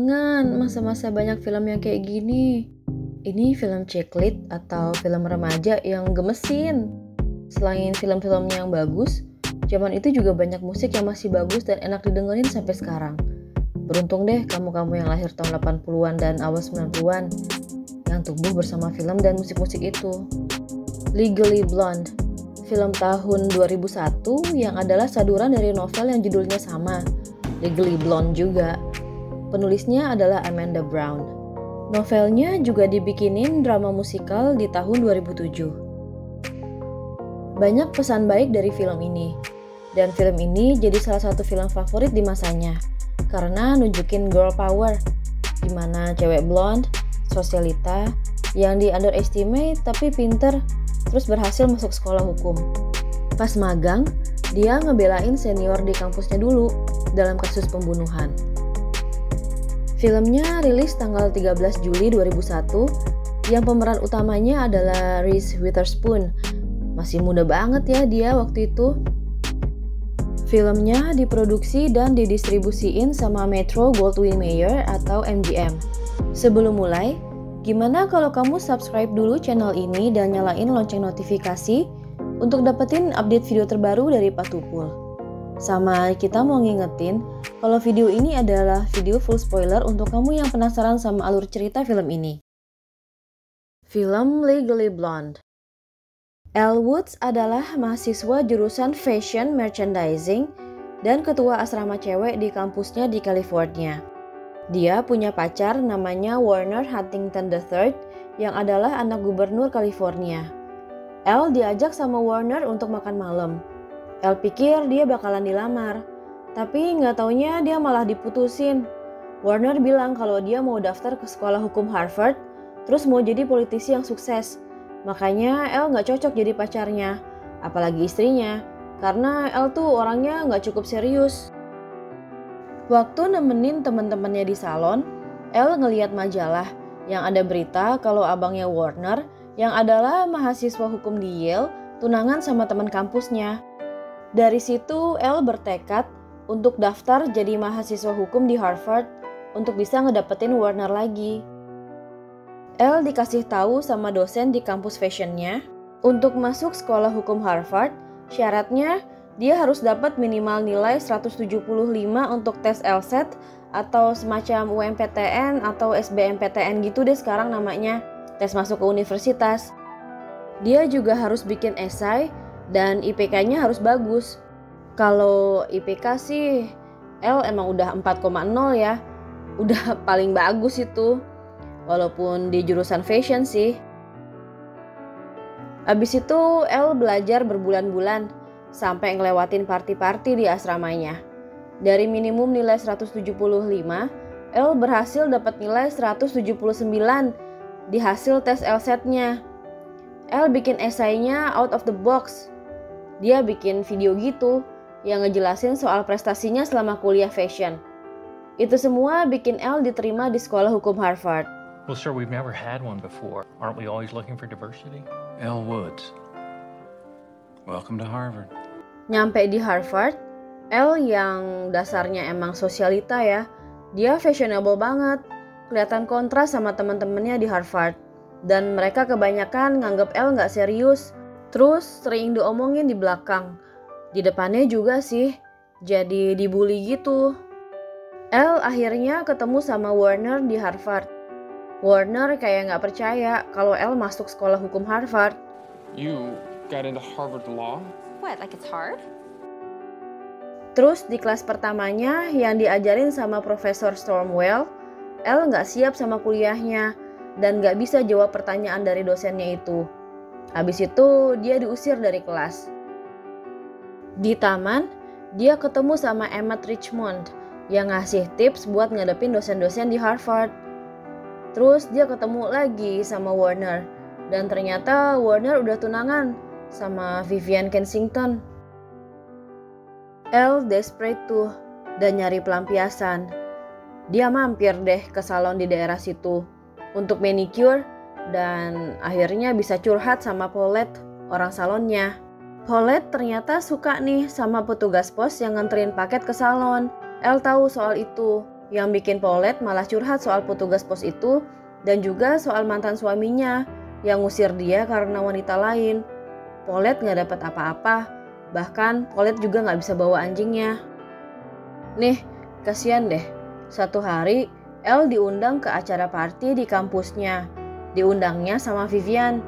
Kangen masa-masa banyak film yang kayak gini. Ini film ceklit atau film remaja yang gemesin. Selain film-filmnya yang bagus, zaman itu juga banyak musik yang masih bagus dan enak didengerin sampai sekarang. Beruntung deh kamu-kamu yang lahir tahun 80-an dan awal 90-an yang tumbuh bersama film dan musik-musik itu. Legally Blonde, film tahun 2001 yang adalah saduran dari novel yang judulnya sama, Legally Blonde juga. Penulisnya adalah Amanda Brown. Novelnya juga dibikinin drama musikal di tahun 2007. Banyak pesan baik dari film ini. Dan film ini jadi salah satu film favorit di masanya. Karena nunjukin girl power, dimana cewek blonde, sosialita, yang di underestimate tapi pinter, terus berhasil masuk sekolah hukum. Pas magang, dia ngebelain senior di kampusnya dulu dalam kasus pembunuhan. Filmnya rilis tanggal 13 Juli 2001, yang pemeran utamanya adalah Reese Witherspoon. Masih muda banget ya dia waktu itu. Filmnya diproduksi dan didistribusiin sama Metro-Goldwyn-Mayer atau MGM. Sebelum mulai, gimana kalau kamu subscribe dulu channel ini dan nyalain lonceng notifikasi untuk dapetin update video terbaru dari Patupul. Sama kita mau ngingetin kalau video ini adalah video full spoiler untuk kamu yang penasaran sama alur cerita film ini. Film Legally Blonde. Elle Woods adalah mahasiswa jurusan Fashion Merchandising dan ketua asrama cewek di kampusnya di California. Dia punya pacar namanya Warner Huntington III yang adalah anak gubernur California. Elle diajak sama Warner untuk makan malam. Elle pikir dia bakalan dilamar, tapi nggak taunya dia malah diputusin. Warner bilang kalau dia mau daftar ke sekolah hukum Harvard, terus mau jadi politisi yang sukses. Makanya Elle nggak cocok jadi pacarnya, apalagi istrinya, karena Elle tuh orangnya nggak cukup serius. Waktu nemenin temen-temennya di salon, Elle ngeliat majalah yang ada berita kalau abangnya Warner, yang adalah mahasiswa hukum di Yale, tunangan sama teman kampusnya. Dari situ, Elle bertekad untuk daftar jadi mahasiswa hukum di Harvard untuk bisa ngedapetin Warner lagi. Elle dikasih tahu sama dosen di kampus fashionnya, untuk masuk sekolah hukum Harvard, syaratnya dia harus dapat minimal nilai 175 untuk tes LSAT atau semacam UMPTN atau SBMPTN gitu deh sekarang namanya, tes masuk ke universitas. Dia juga harus bikin esai dan IPK-nya harus bagus. Kalau IPK sih, Elle emang udah 4,0 ya. Udah paling bagus itu. Walaupun di jurusan fashion sih. Abis itu Elle belajar berbulan-bulan sampai ngelewatin party-party di asramanya. Dari minimum nilai 175, Elle berhasil dapat nilai 179 di hasil tes LSAT-nya. Elle bikin esainya out of the box. Dia bikin video gitu yang ngejelasin soal prestasinya selama kuliah fashion. Itu semua bikin Elle diterima di sekolah hukum Harvard. Well, sir, we've never had one before. Aren't we always looking for diversity? Elle Woods, welcome to Harvard. Nyampe di Harvard, Elle yang dasarnya emang sosialita ya, dia fashionable banget. Kelihatan kontras sama teman-temannya di Harvard. Dan mereka kebanyakan nganggep Elle nggak serius. Terus sering diomongin di belakang. Di depannya juga sih, jadi dibully gitu. Elle akhirnya ketemu sama Warner di Harvard. Warner kayak nggak percaya kalau Elle masuk sekolah hukum Harvard. You got into Harvard Law? What, like it's hard? Terus di kelas pertamanya yang diajarin sama Profesor Stormwell, Elle nggak siap sama kuliahnya dan nggak bisa jawab pertanyaan dari dosennya itu. Habis itu dia diusir dari kelas. Di taman, dia ketemu sama Emmett Richmond yang ngasih tips buat ngadepin dosen-dosen di Harvard. Terus dia ketemu lagi sama Warner, dan ternyata Warner udah tunangan sama Vivian Kensington. Elle desperate tuh dan nyari pelampiasan. Dia mampir deh ke salon di daerah situ untuk manicure dan akhirnya bisa curhat sama Paulette, orang salonnya. Paulette ternyata suka nih sama petugas pos yang nganterin paket ke salon. Elle tahu soal itu. Yang bikin Paulette malah curhat soal petugas pos itu dan juga soal mantan suaminya yang ngusir dia karena wanita lain. Paulette nggak dapat apa-apa, bahkan Paulette juga nggak bisa bawa anjingnya. Nih, kasihan deh. Satu hari, Elle diundang ke acara party di kampusnya. Diundangnya sama Vivian,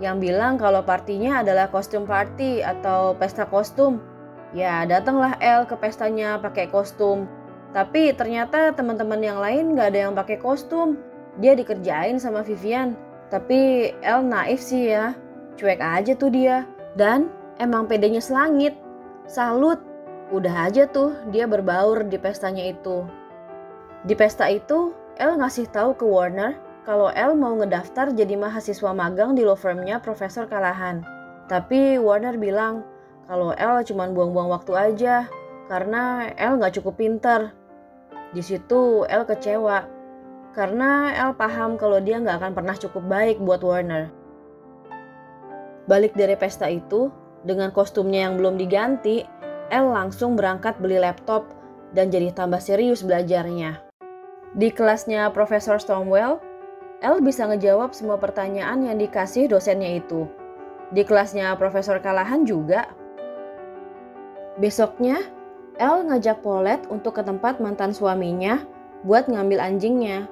yang bilang kalau partinya adalah kostum party atau pesta kostum. Ya, datanglah Elle ke pestanya pakai kostum. Tapi ternyata teman-teman yang lain gak ada yang pakai kostum. Dia dikerjain sama Vivian. Tapi Elle naif sih ya, cuek aja tuh dia. Dan emang pedenya selangit. Salut. Udah aja tuh dia berbaur di pestanya itu. Di pesta itu, Elle ngasih tahu ke Warner kalau Elle mau ngedaftar jadi mahasiswa magang di law firm-nya Profesor Callahan. Tapi Warner bilang kalau Elle cuma buang-buang waktu aja karena Elle nggak cukup pintar. Di situ Elle kecewa karena Elle paham kalau dia nggak akan pernah cukup baik buat Warner. Balik dari pesta itu, dengan kostumnya yang belum diganti, Elle langsung berangkat beli laptop dan jadi tambah serius belajarnya. Di kelasnya Profesor Stormwell, Elle bisa ngejawab semua pertanyaan yang dikasih dosennya itu. Di kelasnya Profesor Callahan juga. Besoknya, Elle ngajak Paulette untuk ke tempat mantan suaminya buat ngambil anjingnya.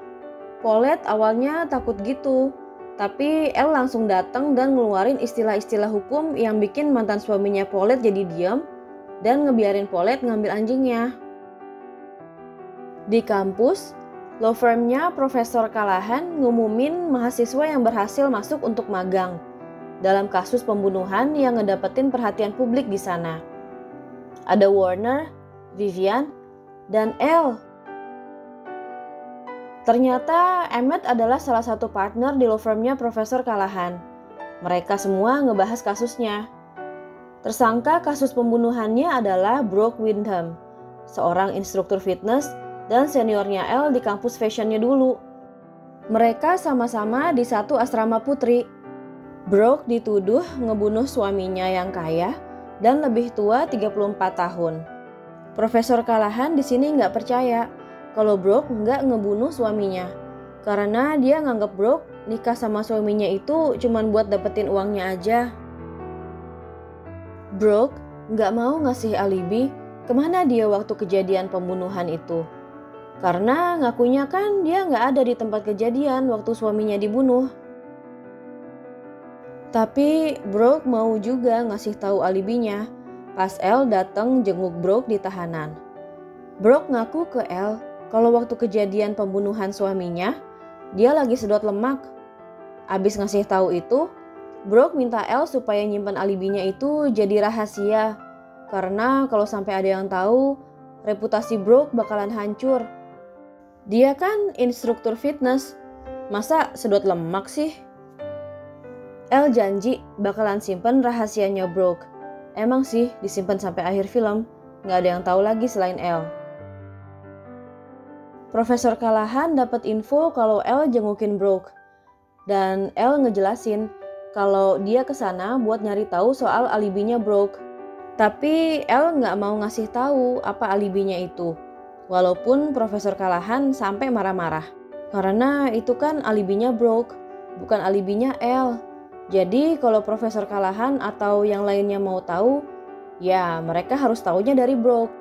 Paulette awalnya takut gitu, tapi Elle langsung datang dan ngeluarin istilah-istilah hukum yang bikin mantan suaminya Paulette jadi diam dan ngebiarin Paulette ngambil anjingnya. Di kampus, law firm-nya Profesor Callahan ngumumin mahasiswa yang berhasil masuk untuk magang dalam kasus pembunuhan yang ngedapetin perhatian publik di sana. Ada Warner, Vivian, dan Elle. Ternyata Emmett adalah salah satu partner di law firm-nya Profesor Callahan. Mereka semua ngebahas kasusnya. Tersangka kasus pembunuhannya adalah Brooke Windham, seorang instruktur fitness dan seniornya Elle di kampus fashionnya dulu. Mereka sama-sama di satu asrama putri. Brooke dituduh ngebunuh suaminya yang kaya dan lebih tua 34 tahun. Profesor Callahan di sini nggak percaya kalau Brooke nggak ngebunuh suaminya, karena dia nganggap Brooke nikah sama suaminya itu cuma buat dapetin uangnya aja. Brooke nggak mau ngasih alibi kemana dia waktu kejadian pembunuhan itu. Karena ngakunya kan dia nggak ada di tempat kejadian waktu suaminya dibunuh. Tapi Brooke mau juga ngasih tahu alibinya pas Elle datang jenguk Brooke di tahanan. Brooke ngaku ke Elle kalau waktu kejadian pembunuhan suaminya, dia lagi sedot lemak. Abis ngasih tahu itu, Brooke minta Elle supaya nyimpan alibinya itu jadi rahasia. Karena kalau sampai ada yang tahu, reputasi Brooke bakalan hancur. Dia kan instruktur fitness, masa sedot lemak sih? Elle janji bakalan simpen rahasianya Brooke. Emang sih disimpan sampai akhir film, gak ada yang tahu lagi selain Elle. Profesor Callahan dapat info kalau Elle jengukin Brooke. Dan Elle ngejelasin kalau dia kesana buat nyari tahu soal alibinya Brooke. Tapi Elle gak mau ngasih tahu apa alibinya itu. Walaupun Profesor Callahan sampai marah-marah. Karena itu kan alibinya Brooke, bukan alibinya Elle. Jadi kalau Profesor Callahan atau yang lainnya mau tahu, ya mereka harus taunya dari Brooke.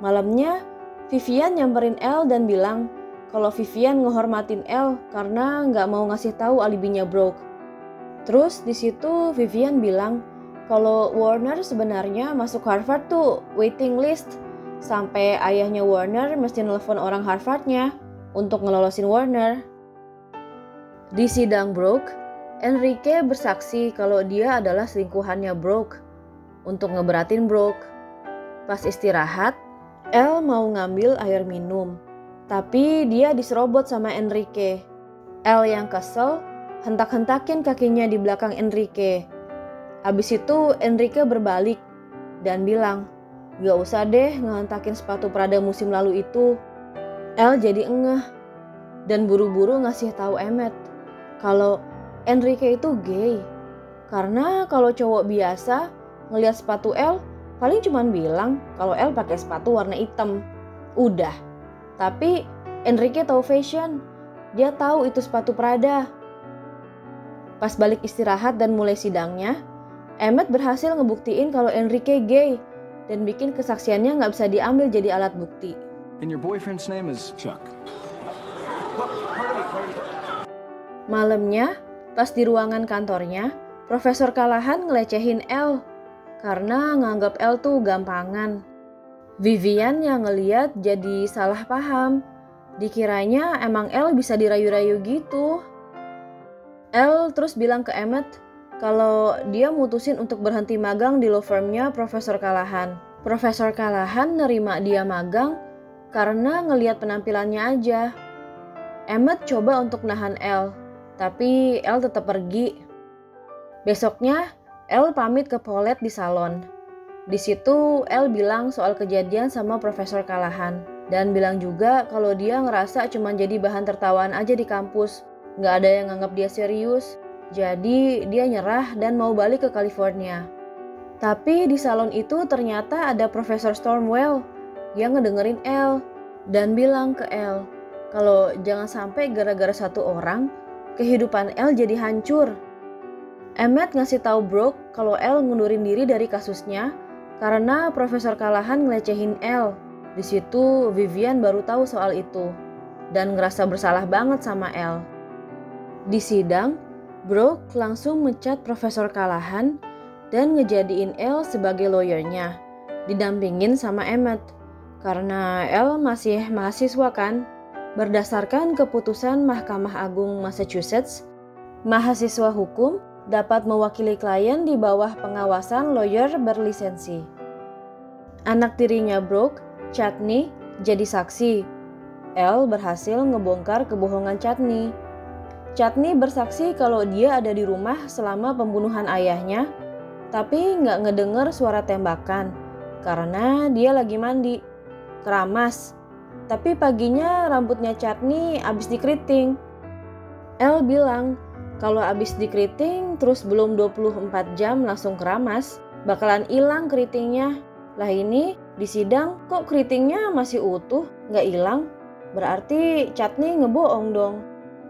Malamnya, Vivian nyamperin Elle dan bilang kalau Vivian ngehormatin Elle karena nggak mau ngasih tahu alibinya Brooke. Terus di situ Vivian bilang kalau Warner sebenarnya masuk Harvard tuh waiting list, sampai ayahnya Warner mesti nelfon orang Harvardnya untuk ngelolosin Warner. Di sidang Brooke, Enrique bersaksi kalau dia adalah selingkuhannya Brooke untuk ngeberatin Brooke. Pas istirahat, Elle mau ngambil air minum, tapi dia diserobot sama Enrique. Elle yang kesel hentak-hentakin kakinya di belakang Enrique. Habis itu Enrique berbalik dan bilang, "Gak usah deh ngehentakin sepatu Prada musim lalu itu." Elle jadi engeh dan buru-buru ngasih tahu Emmett kalau Enrique itu gay. Karena kalau cowok biasa ngelihat sepatu Elle paling cuman bilang kalau Elle pakai sepatu warna hitam. Udah. Tapi Enrique tahu fashion. Dia tahu itu sepatu Prada. Pas balik istirahat dan mulai sidangnya, Emmett berhasil ngebuktiin kalau Enrique gay dan bikin kesaksiannya nggak bisa diambil jadi alat bukti. And your boyfriend's name is Chuck. Malamnya, pas di ruangan kantornya, Profesor Callahan ngelecehin Elle karena nganggap Elle tuh gampangan. Vivian yang ngeliat jadi salah paham. Dikiranya emang Elle bisa dirayu-rayu gitu. Elle terus bilang ke Emmett kalau dia mutusin untuk berhenti magang di law firmnya Profesor Callahan. Profesor Callahan nerima dia magang karena ngeliat penampilannya aja. Emmett coba untuk nahan Elle, tapi Elle tetap pergi. Besoknya, Elle pamit ke Paulette di salon. Di situ, Elle bilang soal kejadian sama Profesor Callahan dan bilang juga kalau dia ngerasa cuma jadi bahan tertawaan aja di kampus. Nggak ada yang nganggap dia serius, jadi dia nyerah dan mau balik ke California. Tapi di salon itu ternyata ada Profesor Stormwell yang ngedengerin Elle dan bilang ke Elle kalau jangan sampai gara-gara satu orang, kehidupan Elle jadi hancur. Emmett ngasih tahu Brooke kalau Elle ngundurin diri dari kasusnya karena Profesor Callahan ngelecehin Elle. Di situ Vivian baru tahu soal itu dan ngerasa bersalah banget sama Elle. Di sidang, Brooke langsung mencat Profesor Callahan dan ngejadiin Elle sebagai lawyernya, didampingin sama Emmett. Karena Elle masih mahasiswa kan. Berdasarkan keputusan Mahkamah Agung Massachusetts, mahasiswa hukum dapat mewakili klien di bawah pengawasan lawyer berlisensi. Anak tirinya Brooke, Chutney, jadi saksi. Elle berhasil ngebongkar kebohongan Chutney. Chutney bersaksi kalau dia ada di rumah selama pembunuhan ayahnya, tapi nggak ngedenger suara tembakan karena dia lagi mandi. Keramas. Tapi paginya rambutnya Chutney abis dikeriting. Elle bilang kalau abis dikeriting terus belum 24 jam langsung keramas, bakalan hilang keritingnya. Lah ini di sidang kok keritingnya masih utuh, nggak hilang? Berarti Chutney ngebohong dong.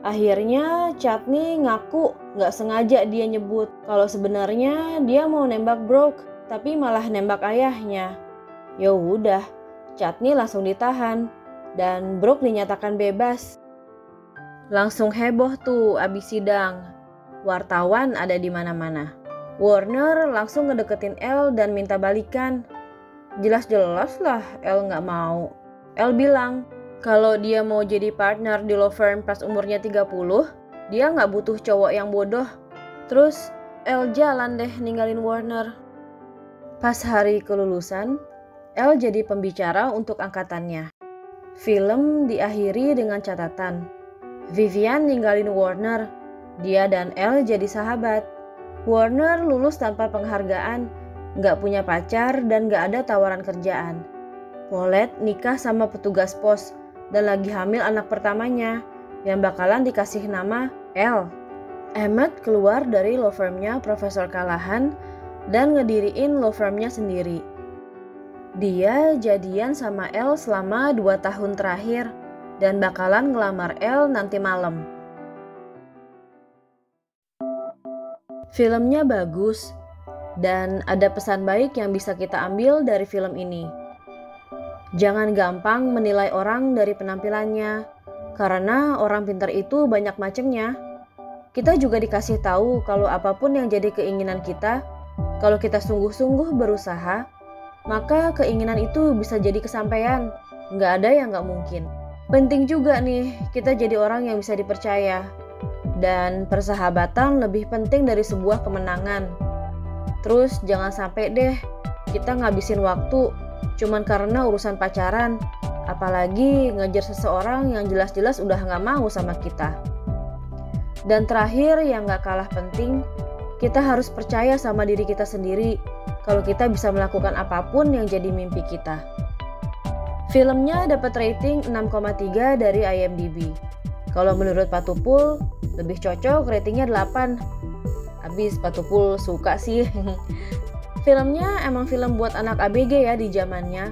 Akhirnya Chutney ngaku nggak sengaja dia nyebut kalau sebenarnya dia mau nembak Brooke, tapi malah nembak ayahnya. Ya udah, Chutney langsung ditahan dan Brooke dinyatakan bebas. Langsung heboh tuh abis sidang. Wartawan ada di mana-mana. Warner langsung ngedeketin Elle dan minta balikan. Jelas-jelas lah Elle nggak mau. Elle bilang kalau dia mau jadi partner di law firm pas umurnya 30, dia nggak butuh cowok yang bodoh. Terus Elle jalan deh ninggalin Warner. Pas hari kelulusan, Elle jadi pembicara untuk angkatannya. Film diakhiri dengan catatan. Vivian ninggalin Warner. Dia dan Elle jadi sahabat. Warner lulus tanpa penghargaan, nggak punya pacar dan nggak ada tawaran kerjaan. Paulette nikah sama petugas pos dan lagi hamil anak pertamanya yang bakalan dikasih nama Elle. Emmett keluar dari law firmnya Profesor Callahan dan ngediriin law firmnya sendiri. Dia jadian sama Elle selama 2 tahun terakhir dan bakalan ngelamar Elle nanti malam. Filmnya bagus dan ada pesan baik yang bisa kita ambil dari film ini. Jangan gampang menilai orang dari penampilannya, karena orang pintar itu banyak macamnya. Kita juga dikasih tahu kalau apapun yang jadi keinginan kita, kalau kita sungguh-sungguh berusaha, maka keinginan itu bisa jadi kesampaian. Nggak ada yang nggak mungkin. Penting juga nih, kita jadi orang yang bisa dipercaya. Dan persahabatan lebih penting dari sebuah kemenangan. Terus jangan sampai deh kita ngabisin waktu cuman karena urusan pacaran. Apalagi ngejar seseorang yang jelas-jelas udah nggak mau sama kita. Dan terakhir yang nggak kalah penting, kita harus percaya sama diri kita sendiri kalau kita bisa melakukan apapun yang jadi mimpi kita. Filmnya dapat rating 6,3 dari IMDb. Kalau menurut Patupul, lebih cocok ratingnya 8. Abis Patupul suka sih. Filmnya emang film buat anak ABG ya di zamannya.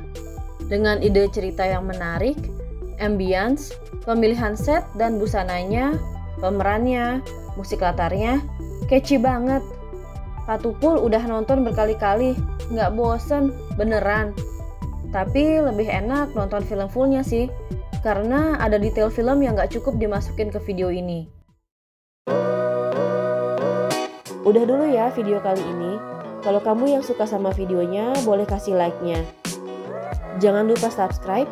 Dengan ide cerita yang menarik, ambience, pemilihan set dan busananya, pemerannya, musik latarnya, catchy banget. Kak Tupul udah nonton berkali-kali, nggak bosen, beneran. Tapi lebih enak nonton film fullnya sih, karena ada detail film yang nggak cukup dimasukin ke video ini. Udah dulu ya video kali ini. Kalau kamu yang suka sama videonya, boleh kasih like-nya. Jangan lupa subscribe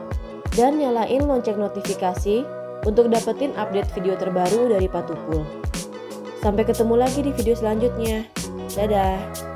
dan nyalain lonceng notifikasi untuk dapetin update video terbaru dari Pak Tupul. Sampai ketemu lagi di video selanjutnya. Dadah!